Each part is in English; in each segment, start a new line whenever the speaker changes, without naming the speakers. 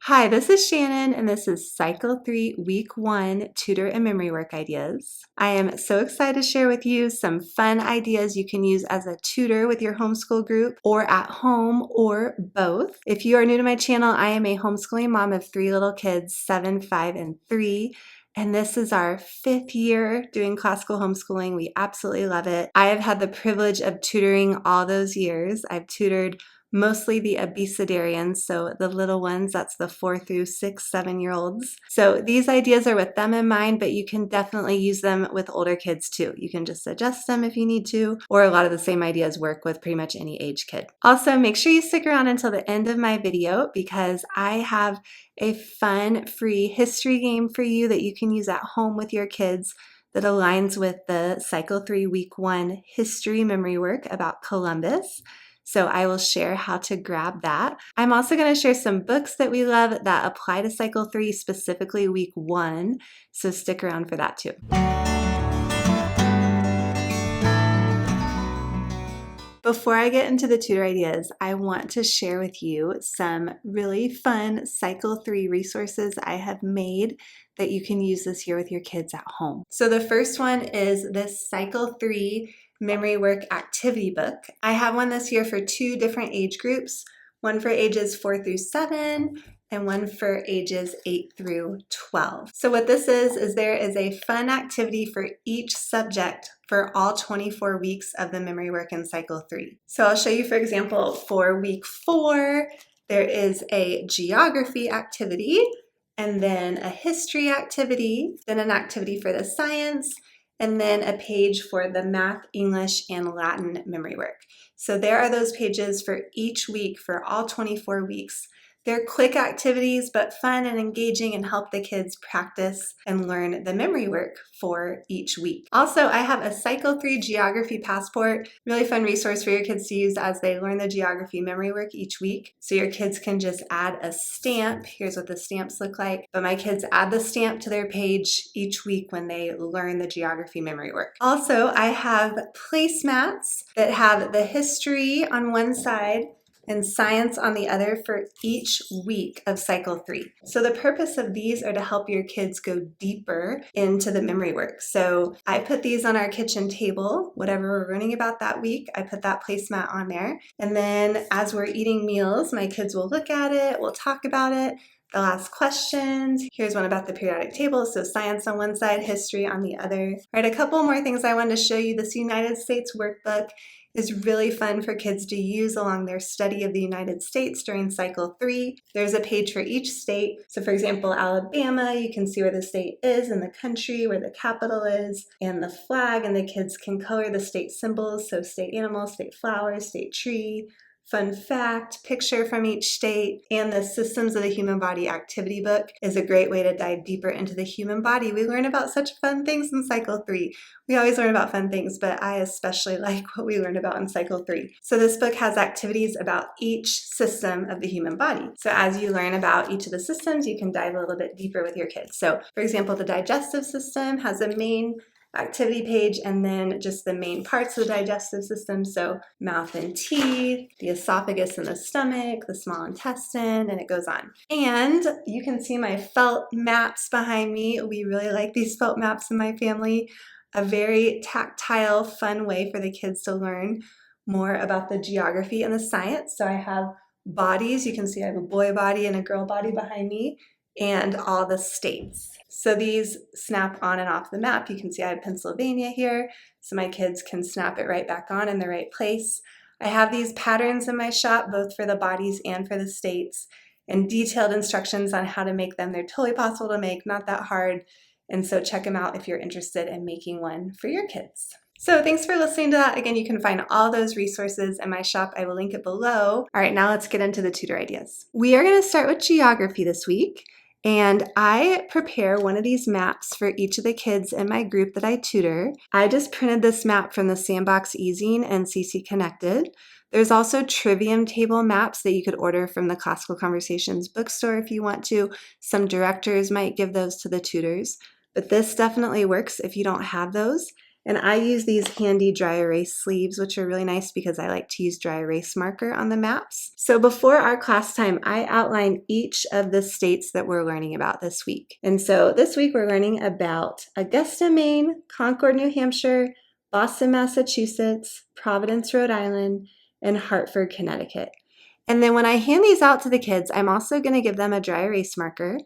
Hi, this is Shannon, and this is Cycle 3, Week 1 Tutor and Memory Work Ideas. I am so excited to share with you some fun ideas you can use as a tutor with your homeschool group or at home or both. If you are new to my channel, I am a homeschooling mom of 3 little kids, 7, 5, and 3. And this is our 5th year doing classical homeschooling. We absolutely love it. I have had the privilege of tutoring all those years. I've tutored mostly the abecedarians, so the little ones, that's the 4 through 6, 7-year-olds. So these ideas are with them in mind, but you can definitely use them with older kids too. You can just adjust them if you need to, or a lot of the same ideas work with pretty much any age kid. Also, make sure you stick around until the end of my video because I have a fun free history game for you that you can use at home with your kids that aligns with the Cycle 3 Week 1 history memory work about Columbus. So I will share how to grab that. I'm also going to share some books that we love that apply to Cycle 3, specifically Week 1. So stick around for that too. Before I get into the tutor ideas, I want to share with you some really fun Cycle 3 resources I have made that you can use this year with your kids at home. So the first one is this Cycle 3 Memory Work Activity Book. I have one this year for 2 different age groups, one for ages 4 through 7 and one for ages 8 through 12. So what this is there is a fun activity for each subject for all 24 weeks of the memory work in Cycle 3. So I'll show you, for example, for week 4, there is a geography activity, and then a history activity, then an activity for the science, and then a page for the math, English, and Latin memory work. So there are those pages for each week for all 24 weeks. They're quick activities, but fun and engaging and help the kids practice and learn the memory work for each week. Also, I have a Cycle 3 Geography Passport, really fun resource for your kids to use as they learn the geography memory work each week. So your kids can just add a stamp. Here's what the stamps look like. But my kids add the stamp to their page each week when they learn the geography memory work. Also, I have placemats that have the history on one side and science on the other for each week of Cycle 3. So the purpose of these are to help your kids go deeper into the memory work. So I put these on our kitchen table, whatever we're learning about that week, I put that placemat on there. And then as we're eating meals, my kids will look at it, we'll talk about it, they'll ask questions. Here's one about the periodic table, so science on one side, history on the other. All right, a couple more things I wanted to show you. This United States workbook is really fun for kids to use along their study of the United States during Cycle 3. There's a page for each state. So for example, Alabama, you can see where the state is in the country, where the capital is, and the flag, and the kids can color the state symbols, so state animal, state flower, state tree, fun fact, picture from each state, and the Systems of the Human Body activity book is a great way to dive deeper into the human body. We learn about such fun things in Cycle 3. We always learn about fun things, but I especially like what we learned about in Cycle 3. So this book has activities about each system of the human body. So as you learn about each of the systems, you can dive a little bit deeper with your kids. So for example, the digestive system has a main activity page and then just the main parts of the digestive system, so mouth and teeth, the esophagus and the stomach, the small intestine, and it goes on. And you can see my felt maps behind me. We really like these felt maps in my family. A very tactile, fun way for the kids to learn more about the geography and the science. So I have bodies. You can see I have a boy body and a girl body behind me, and all the states. So these snap on and off the map. You can see I have Pennsylvania here, so my kids can snap it right back on in the right place. I have these patterns in my shop, both for the bodies and for the states, and detailed instructions on how to make them. They're totally possible to make, not that hard, and so check them out if you're interested in making one for your kids. So thanks for listening to that. Again, you can find all those resources in my shop. I will link it below. All right, now let's get into the tutor ideas. We are going to start with geography this week. And I prepare one of these maps for each of the kids in my group that I tutor. I just printed this map from the Sandbox Easing and CC Connected. There's also Trivium table maps that you could order from the Classical Conversations bookstore if you want to. Some directors might give those to the tutors, but this definitely works if you don't have those. And I use these handy dry erase sleeves, which are really nice because I like to use dry erase marker on the maps. So before our class time, I outline each of the states that we're learning about this week. And so this week we're learning about Augusta, Maine, Concord, New Hampshire, Boston, Massachusetts, Providence, Rhode Island, and Hartford, Connecticut. And then when I hand these out to the kids, I'm also going to give them a dry erase marker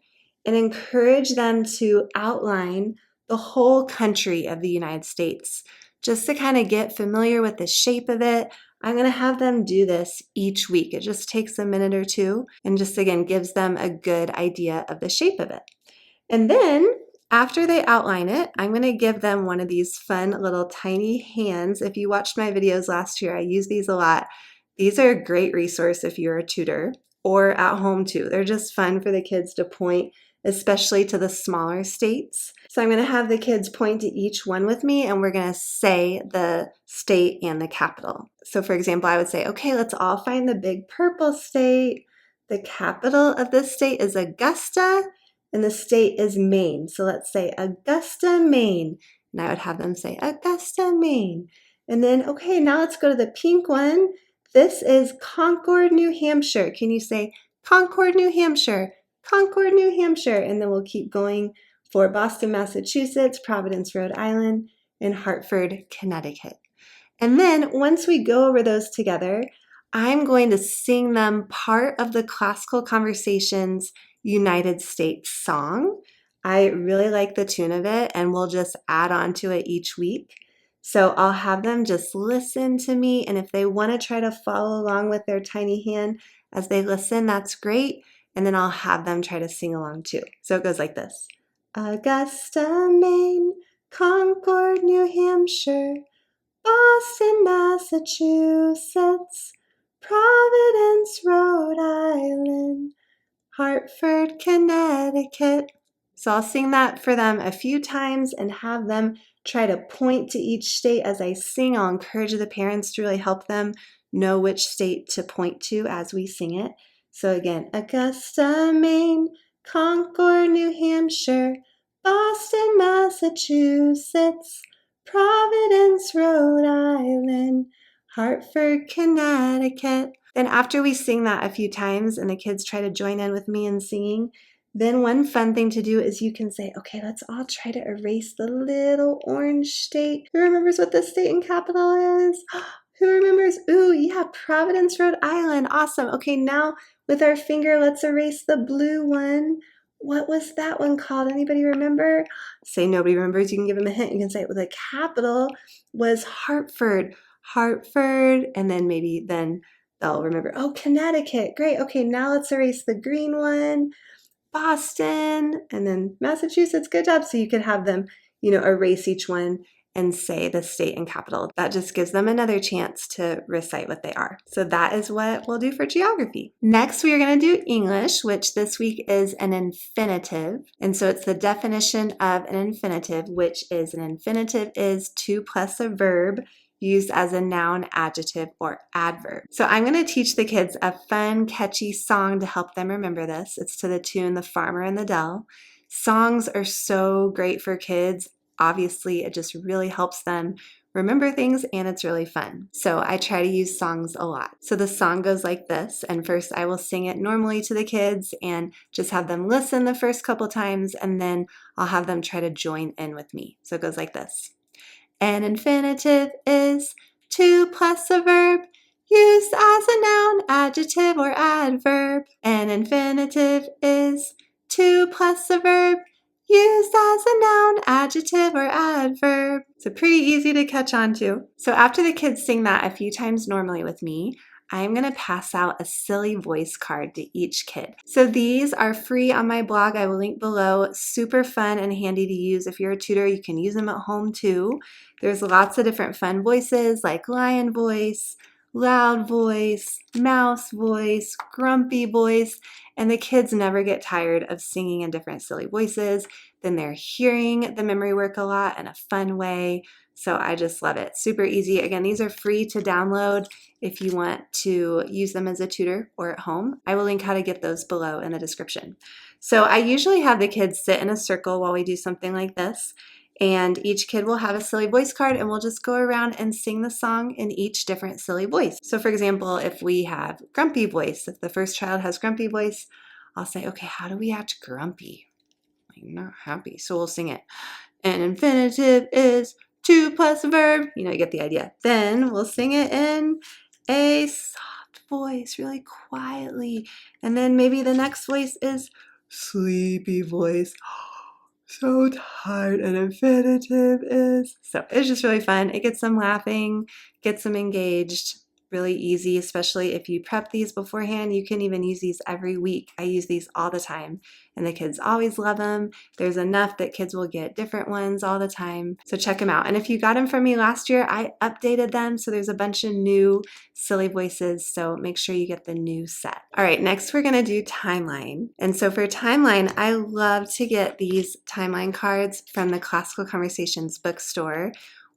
and encourage them to outline the whole country of the United States, just to kind of get familiar with the shape of it. I'm going to have them do this each week. It just takes a minute or two and just again gives them a good idea of the shape of it. And then after they outline it, I'm going to give them one of these fun little tiny hands. If you watched my videos last year, I use these a lot. These are a great resource if you're a tutor or at home too. They're just fun for the kids to point, especially to the smaller states. So I'm going to have the kids point to each one with me and we're going to say the state and the capital. So for example, I would say, okay, let's all find the big purple state. The capital of this state is Augusta and the state is Maine. So let's say Augusta, Maine. And I would have them say Augusta, Maine. And then, okay, now let's go to the pink one. This is Concord, New Hampshire. Can you say Concord, New Hampshire? Concord, New Hampshire, and then we'll keep going for Boston, Massachusetts, Providence, Rhode Island, and Hartford, Connecticut. And then once we go over those together, I'm going to sing them part of the Classical Conversations United States song. I really like the tune of it, and we'll just add on to it each week. So I'll have them just listen to me, and if they want to try to follow along with their tiny hand as they listen, that's great. And then I'll have them try to sing along too. So it goes like this. Augusta, Maine, Concord, New Hampshire, Boston, Massachusetts, Providence, Rhode Island, Hartford, Connecticut. So I'll sing that for them a few times and have them try to point to each state as I sing. I'll encourage the parents to really help them know which state to point to as we sing it. So again, Augusta, Maine, Concord, New Hampshire, Boston, Massachusetts, Providence, Rhode Island, Hartford, Connecticut. Then after we sing that a few times and the kids try to join in with me in singing, then one fun thing to do is you can say, okay, let's all try to erase the little orange state. Who remembers what the state and capital is? Who remembers? Ooh, yeah, Providence, Rhode Island. Awesome. Okay, now with our finger, let's erase the blue one. What was that one called? Anybody remember? Say nobody remembers. You can give them a hint. You can say the capital was Hartford. Hartford, and then maybe they'll remember, oh, Connecticut. Great. Okay, now let's erase the green one. Boston, and then Massachusetts. Good job. So you could have them, erase each one and say the state and capital. That just gives them another chance to recite what they are. So that is what we'll do for geography. Next, we are going to do English, which this week is an infinitive. And so it's the definition of an infinitive, which is an infinitive is to plus a verb used as a noun, adjective, or adverb. So I'm going to teach the kids a fun, catchy song to help them remember this. It's to the tune The Farmer in the Dell. Songs are so great for kids. Obviously, it just really helps them remember things and it's really fun. So I try to use songs a lot. So the song goes like this, and first I will sing it normally to the kids and just have them listen the first couple times, and then I'll have them try to join in with me. So it goes like this. An infinitive is to plus a verb used as a noun, adjective, or adverb. An infinitive is to plus a verb used as a noun, adjective, or adverb. So pretty easy to catch on to. So after the kids sing that a few times normally with me, I'm going to pass out a silly voice card to each kid. So these are free on my blog. I will link below. Super fun and handy to use. If you're a tutor, you can use them at home too. There's lots of different fun voices like lion voice, loud voice, mouse voice, grumpy voice, and the kids never get tired of singing in different silly voices. Then they're hearing the memory work a lot in a fun way. So I just love it. Super easy. Again, these are free to download if you want to use them as a tutor or at home. I will link how to get those below in the description. So I usually have the kids sit in a circle while we do something like this. And each kid will have a silly voice card, and we'll just go around and sing the song in each different silly voice. So for example, if we have grumpy voice, if the first child has grumpy voice, I'll say, okay, how do we act grumpy? Like not happy. So we'll sing it. An infinitive is to plus a verb. You know, you get the idea. Then we'll sing it in a soft voice, really quietly. And then maybe the next voice is sleepy voice. So tired. An infinitive is. So it's just really fun. It gets them laughing, gets them engaged. Really easy, especially if you prep these beforehand. You can even use these every week. I use these all the time, and the kids always love them. There's enough that kids will get different ones all the time. So check them out. And if you got them from me last year, I updated them. So there's a bunch of new silly voices. So make sure you get the new set. All right, next we're gonna do timeline. And so for timeline, I love to get these timeline cards from the Classical Conversations bookstore.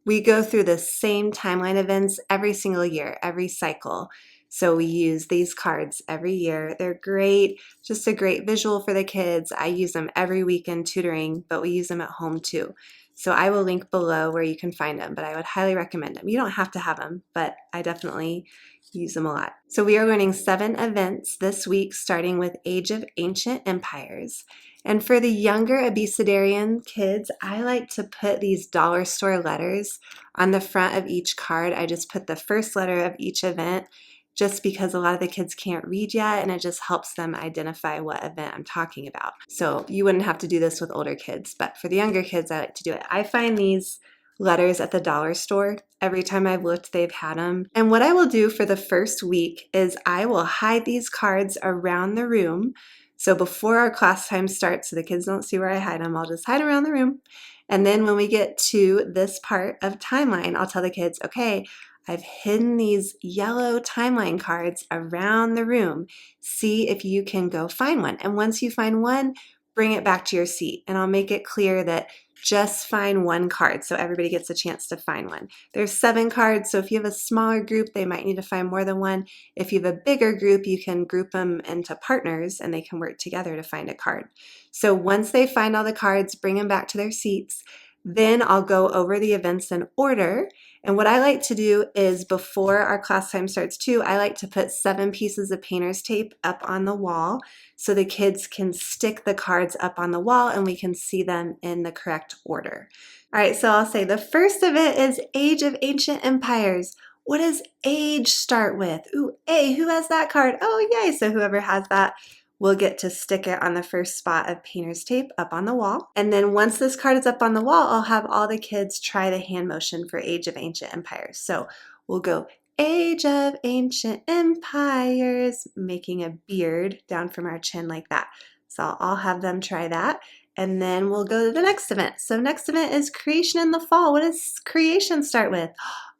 We go through the same timeline events every single year, every cycle. So we use these cards every year. They're great, just a great visual for the kids. I use them every week in tutoring, but we use them at home too. So I will link below where you can find them, but I would highly recommend them. You don't have to have them, but I definitely use them a lot. So we are learning 7 events this week, starting with Age of Ancient Empires. And for the younger Abecedarian kids, I like to put these dollar store letters on the front of each card. I just put the first letter of each event just because a lot of the kids can't read yet, and it just helps them identify what event I'm talking about. So you wouldn't have to do this with older kids, but for the younger kids, I like to do it. I find these letters at the dollar store. Every time I've looked, they've had them. And what I will do for the first week is I will hide these cards around the room. So before our class time starts, so the kids don't see where I hide them, I'll just hide around the room. And then when we get to this part of timeline, I'll tell the kids, okay, I've hidden these yellow timeline cards around the room. See if you can go find one. And once you find one, bring it back to your seat. And I'll make it clear that just find one card so everybody gets a chance to find one. There's 7 cards, so if you have a smaller group, they might need to find more than one. If you have a bigger group, you can group them into partners and they can work together to find a card. So once they find all the cards, bring them back to their seats. Then I'll go over the events in order. And what I like to do is before our class time starts too, I like to put 7 pieces of painter's tape up on the wall so the kids can stick the cards up on the wall and we can see them in the correct order. All right, so I'll say the first of it is Age of Ancient Empires. What does age start with? Ooh, A, who has that card? Oh, yay, so whoever has that we'll get to stick it on the first spot of painter's tape up on the wall. And then once this card is up on the wall, I'll have all the kids try the hand motion for Age of Ancient Empires. So we'll go Age of Ancient Empires, making a beard down from our chin like that. So I'll have them try that. And then we'll go to the next event. So next event is Creation in the Fall. What does creation start with?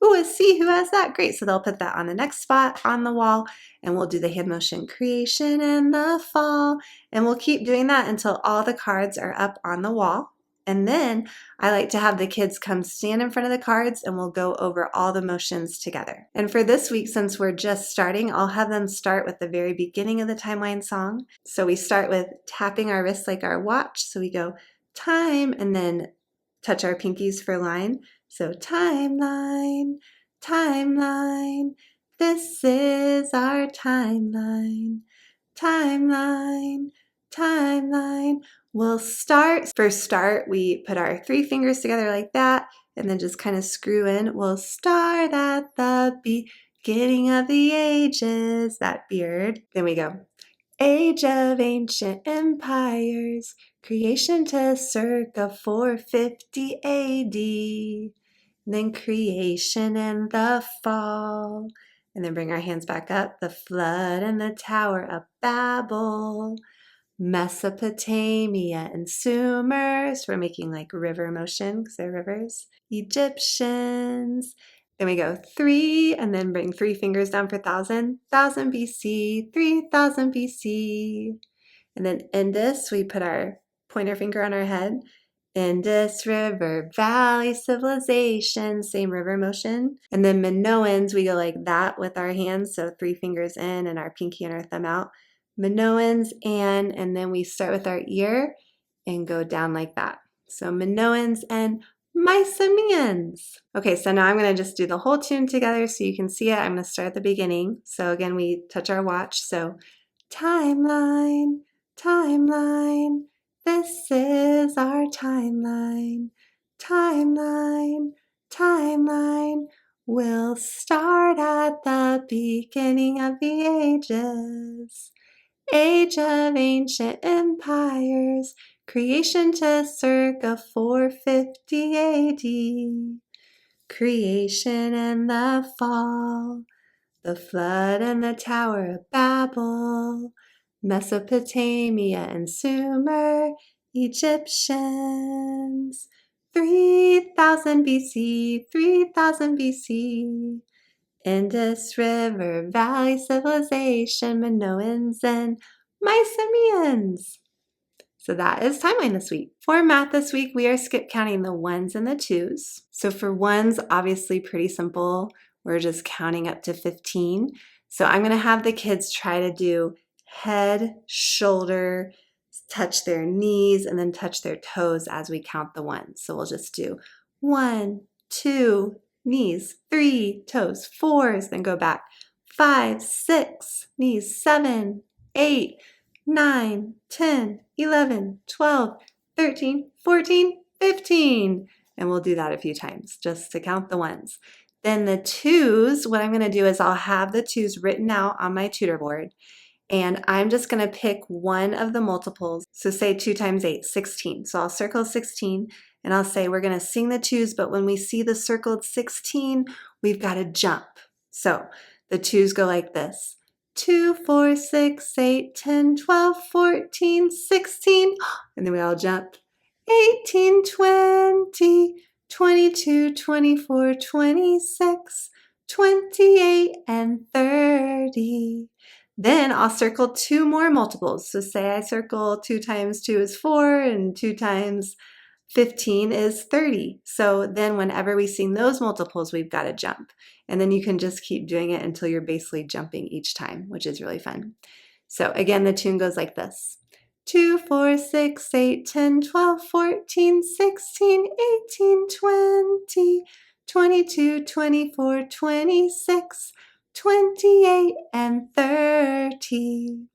Ooh, a C, who has that? Great, so they'll put that on the next spot on the wall and we'll do the hand motion, Creation in the Fall. And we'll keep doing that until all the cards are up on the wall. And then I like to have the kids come stand in front of the cards and we'll go over all the motions together. And for this week, since we're just starting, I'll have them start with the very beginning of the timeline song. So we start with tapping our wrists like our watch. So we go time and then touch our pinkies for line. So timeline, timeline, this is our timeline, timeline, timeline. We'll start. For start, we put our 3 fingers together like that and then just kind of screw in. We'll start at the beginning of the ages, that beard. Then we go, Age of Ancient Empires, creation to circa 450 AD. Then creation and the fall. And then bring our hands back up, the flood and the Tower of Babel. Mesopotamia and Sumer, so we're making like river motion because they're rivers. Egyptians. Then we go 3 and then bring 3 fingers down for 1000. 1000 BC, 3000 BC. And then Indus, we put our pointer finger on our head. Indus River Valley Civilization, same river motion. And then Minoans, we go like that with our hands, so 3 fingers in and our pinky and our thumb out. Minoans and then we start with our ear and go down like that. So Minoans and Mycenaeans. Okay, so now I'm going to just do the whole tune together so you can see it. I'm going to start at the beginning. So again, we touch our watch. So timeline, timeline, this is our timeline. Timeline, timeline, we'll start at the beginning of the ages. Age of ancient empires, creation to circa 450 AD. Creation and the fall, the flood and the Tower of Babel, Mesopotamia and Sumer, Egyptians. 3000 BC, 3000 BC. Indus River Valley Civilization, Minoans and Mycenaeans. So that is timeline this week. For math this week, we are skip counting the ones and the twos. So for ones, obviously pretty simple. We're just counting up to 15. So I'm going to have the kids try to do head, shoulder, touch their knees, and then touch their toes as we count the ones. So we'll just do 1, 2, knees, 3, toes, 4s, then go back, 5, 6, knees, 7, 8, 9, 10, 11, 12, 13, 14, 15. And we'll do that a few times just to count the ones. Then the twos, what I'm going to do is I'll have the twos written out on my tutor board. And I'm just going to pick one of the multiples. So say 2 times 8, 16. So I'll circle 16 and I'll say we're going to sing the twos, but when we see the circled 16, we've got to jump. So the twos go like this. 2, 4, 6, 8, 10, 12, 14, 16. And then we all jump. 18, 20, 22, 24, 26, 28, and 30. Then I'll circle 2 more multiples. So say I circle 2 times 2 is 4 and 2 times 15 is 30. So then whenever we sing those multiples, we've got to jump. And then you can just keep doing it until you're basically jumping each time, which is really fun. So again, the tune goes like this. 2, 4, 6, 8, 10, 12, 14, 16, 18, 20, 22, 24, 26, 28, and 30.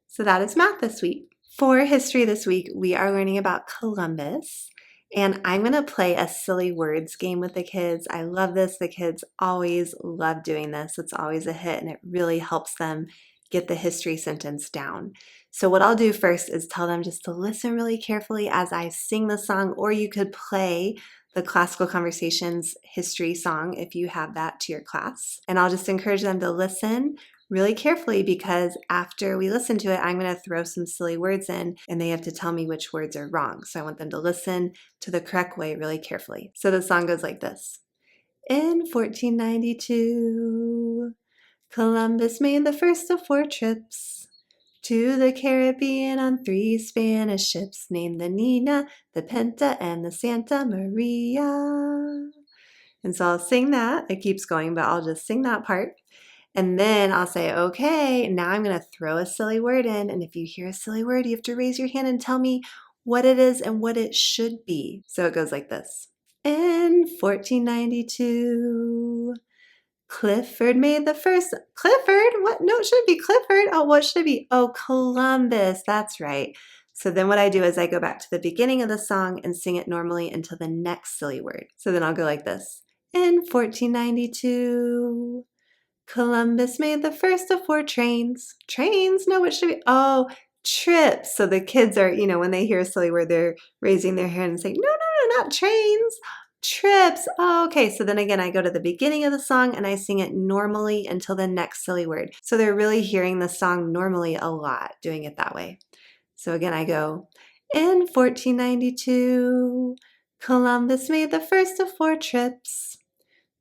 So that is math this week. For history this week, we are learning about Columbus, and I'm going to play a silly words game with the kids. I love this. The kids always love doing this. It's always a hit, and it really helps them get the history sentence down. So what I'll do first is tell them just to listen really carefully as I sing the song, or you could play the Classical Conversations history song if you have that to your class. And I'll just encourage them to listen really carefully because after we listen to it, I'm going to throw some silly words in and they have to tell me which words are wrong. So I want them to listen to the correct way really carefully. So the song goes like this. In 1492, Columbus made the first of 4 trips to the Caribbean on 3 Spanish ships named the Nina, the Pinta, and the Santa Maria. And so I'll sing that. It keeps going, but I'll just sing that part. And then I'll say, okay, now I'm going to throw a silly word in. And if you hear a silly word, you have to raise your hand and tell me what it is and what it should be. So it goes like this. In 1492, Clifford made the first. Clifford? What? No, it should be Clifford. Oh, what should it be? Oh, Columbus. That's right. So then what I do is I go back to the beginning of the song and sing it normally until the next silly word. So then I'll go like this. In 1492, Columbus made the first of 4 trains. Trains? No, what should be? Oh, trips. So the kids are, when they hear a silly word, they're raising their hand and saying, no, not trains. Trips. Oh, okay. So then again, I go to the beginning of the song and I sing it normally until the next silly word. So they're really hearing the song normally a lot, doing it that way. So again, I go, in 1492, Columbus made the first of 4 trips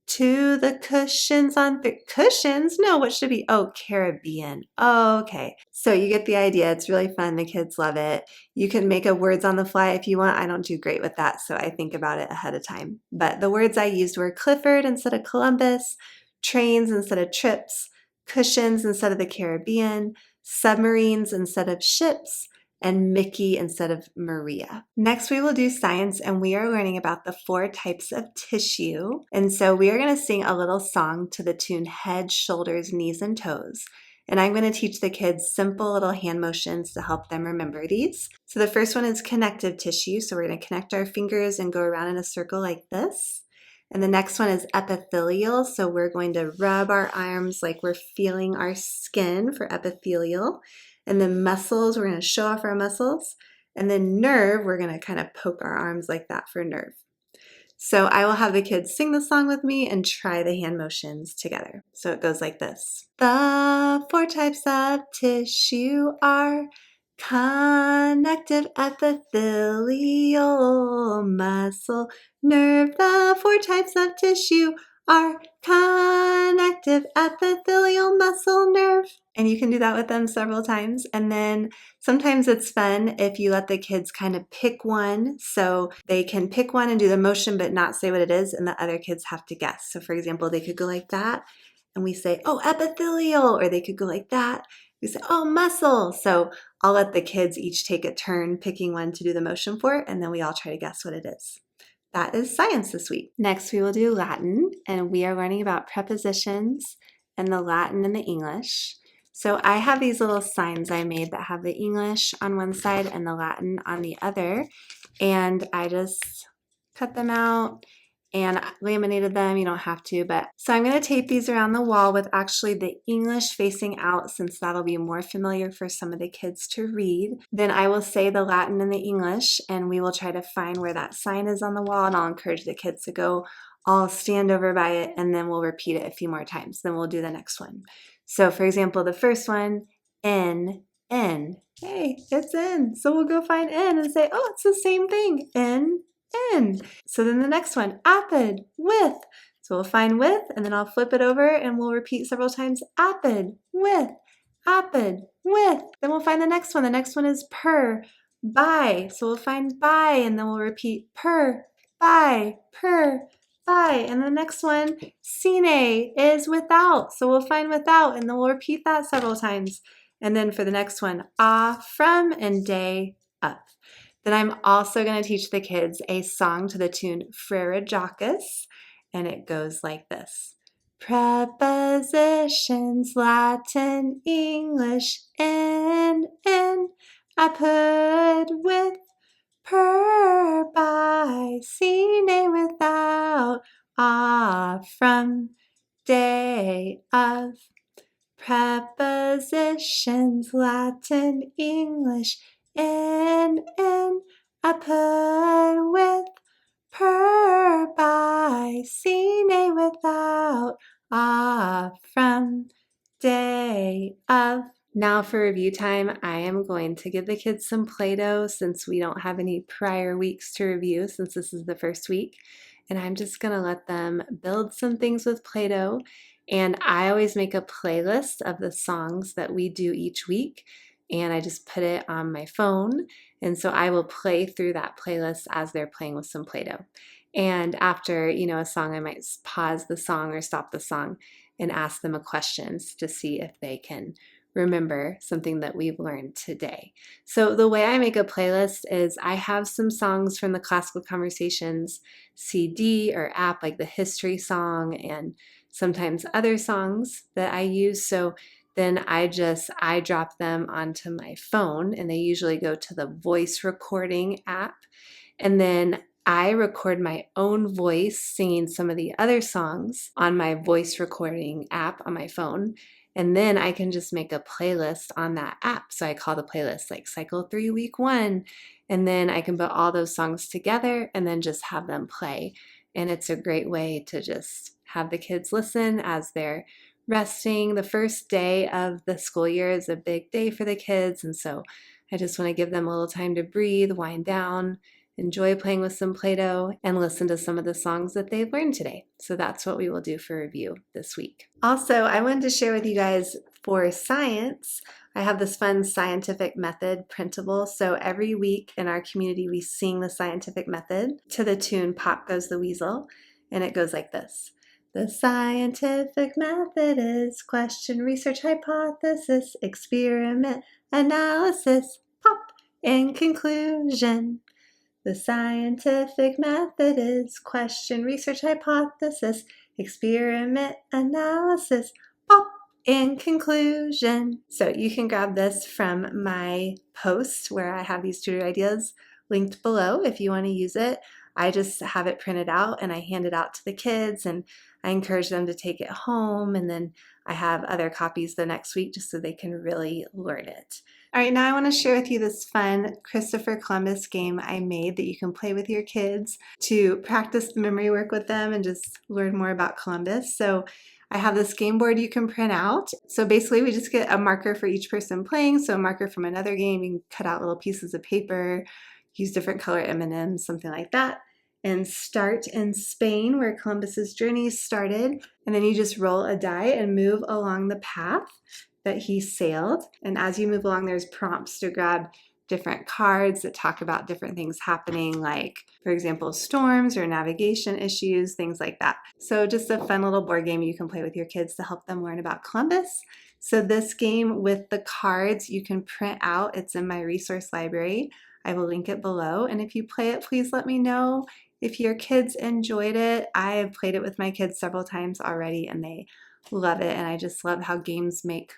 to the cushions on cushions? No, what should it be? Oh, Caribbean. Oh, okay. So you get the idea. It's really fun. The kids love it. You can make up words on the fly if you want. I don't do great with that, so I think about it ahead of time. But the words I used were Clifford instead of Columbus, trains instead of trips, cushions instead of the Caribbean, submarines instead of ships, and Mickey instead of Maria. Next, we will do science, and we are learning about the 4 types of tissue. And so we are going to sing a little song to the tune Head, Shoulders, Knees, and Toes. And I'm going to teach the kids simple little hand motions to help them remember these. So the first one is connective tissue. So we're going to connect our fingers and go around in a circle like this. And the next one is epithelial. So we're going to rub our arms like we're feeling our skin for epithelial. And then muscles, we're going to show off our muscles. And then nerve, we're going to kind of poke our arms like that for nerve. So I will have the kids sing the song with me and try the hand motions together. So it goes like this. The 4 types of tissue are connective, epithelial, muscle, nerve. The 4 types of tissue are connective, epithelial, muscle, nerve. And you can do that with them several times. And then sometimes it's fun if you let the kids kind of pick one. So they can pick one and do the motion but not say what it is, and the other kids have to guess. So for example, they could go like that and we say, oh, epithelial, or they could go like that. We say, oh, muscle. So I'll let the kids each take a turn picking one to do the motion for, and then we all try to guess what it is. That is science this week. Next, we will do Latin, and we are learning about prepositions and the Latin and the English. So I have these little signs I made that have the English on one side and the Latin on the other, and I just cut them out and laminated them. You don't have to, but so I'm going to tape these around the wall with actually the English facing out, since that'll be more familiar for some of the kids to read. Then I will say the Latin and the English, and we will try to find where that sign is on the wall, and I'll encourage the kids to go all stand over by it, and then we'll repeat it a few more times. Then we'll do the next one. So for example, the first one, N, N. Hey, it's N. So we'll go find N and say, oh, it's the same thing. N, N. So then the next one, apid, with. So we'll find with, and then I'll flip it over and we'll repeat several times, apid, with, apid, with. Then we'll find the next one. The next one is per, by. So we'll find by, and then we'll repeat per, by, per, by. And the next one, sine, is without. So we'll find without, and then we'll repeat that several times. And then for the next one, from, and day, up. Then I'm also going to teach the kids a song to the tune Frere Jacques, and it goes like this. Prepositions, Latin, English, in, I put with, per, by, sine, without, from, day, of. Prepositions, Latin, English, in, I put with, per, by, sine, without, from, day, of. Now for review time, I am going to give the kids some Play-Doh since we don't have any prior weeks to review, since this is the first week. And I'm just going to let them build some things with Play-Doh. And I always make a playlist of the songs that we do each week, and I just put it on my phone. And so I will play through that playlist as they're playing with some Play-Doh. And after, a song, I might pause the song or stop the song and ask them a question to see if they can remember something that we've learned today. So the way I make a playlist is I have some songs from the Classical Conversations CD or app, like the history song, and sometimes other songs that I use. So then I drop them onto my phone, and they usually go to the voice recording app. And then I record my own voice singing some of the other songs on my voice recording app on my phone. And then I can just make a playlist on that app. So I call the playlist like Cycle 3 Week 1. And then I can put all those songs together and then just have them play. And it's a great way to just have the kids listen as they're resting. The first day of the school year is a big day for the kids. And so I just want to give them a little time to breathe, wind down, enjoy playing with some Play-Doh, and listen to some of the songs that they've learned today. So that's what we will do for review this week. Also, I wanted to share with you guys for science, I have this fun scientific method printable. So every week in our community, we sing the scientific method to the tune Pop Goes the Weasel. And it goes like this. The scientific method is question, research, hypothesis, experiment, analysis, pop. In conclusion, the scientific method is question, research, hypothesis, experiment, analysis. Pop! In conclusion. So you can grab this from my post where I have these tutor ideas linked below if you want to use it. I just have it printed out and I hand it out to the kids and I encourage them to take it home, and then I have other copies the next week just so they can really learn it. All right, now I want to share with you this fun Christopher Columbus game I made that you can play with your kids to practice the memory work with them and just learn more about Columbus. So I have this game board you can print out. So basically we just get a marker for each person playing. So a marker from another game, you can cut out little pieces of paper, use different color M&Ms, something like that, and start in Spain where Columbus's journey started. And then you just roll a die and move along the path that he sailed. And as you move along, there's prompts to grab different cards that talk about different things happening, like, for example, storms or navigation issues, things like that. So just a fun little board game you can play with your kids to help them learn about Columbus. So this game with the cards you can print out. It's in my resource library. I will link it below. And if you play it, please let me know if your kids enjoyed it. I have played it with my kids several times already and they love it. And I just love how games make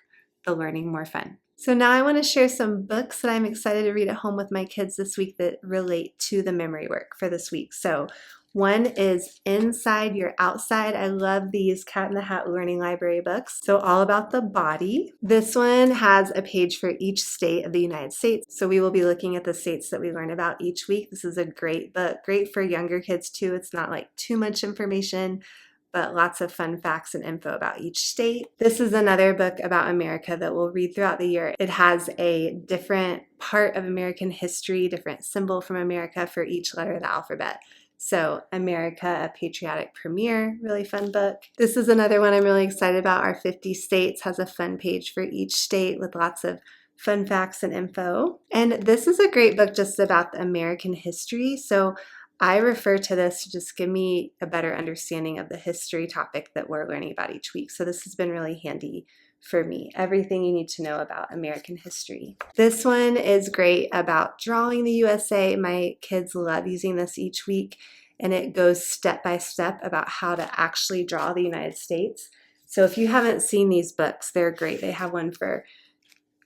the learning more fun. So now I want to share some books that I'm excited to read at home with my kids this week that relate to the memory work for this week. So one is Inside Your Outside. I love these Cat in the Hat Learning Library books. So all about the body. This one has a page for each state of the United States. So we will be looking at the states that we learn about each week. This is a great book, great for younger kids too. It's not like too much information, but lots of fun facts and info about each state. This is another book about America that we'll read throughout the year. It has a different part of American history, different symbol from America for each letter of the alphabet. So America, a Patriotic Premier, really fun book. This is another one I'm really excited about. Our 50 States has a fun page for each state with lots of fun facts and info. And this is a great book just about the American history. So I refer to this to just give me a better understanding of the history topic that we're learning about each week. So this has been really handy for me. Everything you need to know about American history. This one is great about drawing the USA. My kids love using this each week, and it goes step by step about how to actually draw the United States. So if you haven't seen these books, they're great. They have one for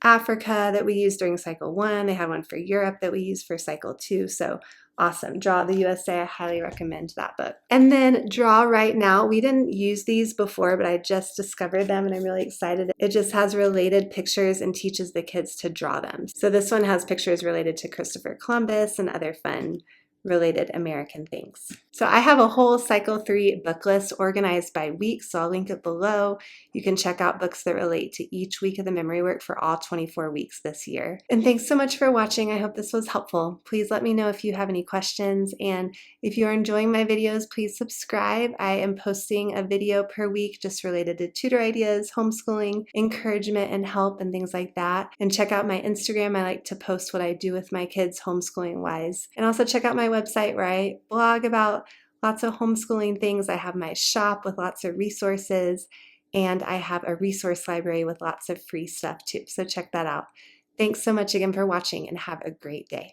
Africa that we use during cycle 1. They have one for Europe that we use for cycle 2. So awesome. Draw the USA. I highly recommend that book. And then Draw Right Now. We didn't use these before, but I just discovered them and I'm really excited. It just has related pictures and teaches the kids to draw them. So this one has pictures related to Christopher Columbus and other fun related American things. So I have a whole cycle 3 book list organized by week, so I'll link it below. You can check out books that relate to each week of the memory work for all 24 weeks this year. And thanks so much for watching. I hope this was helpful. Please let me know if you have any questions, and if you're enjoying my videos, please subscribe. I am posting a video per week just related to tutor ideas, homeschooling, encouragement and help, and things like that. And check out my Instagram. I like to post what I do with my kids homeschooling wise. And also check out my website where I blog about lots of homeschooling things. I have my shop with lots of resources, and I have a resource library with lots of free stuff too. So check that out. Thanks so much again for watching, and have a great day.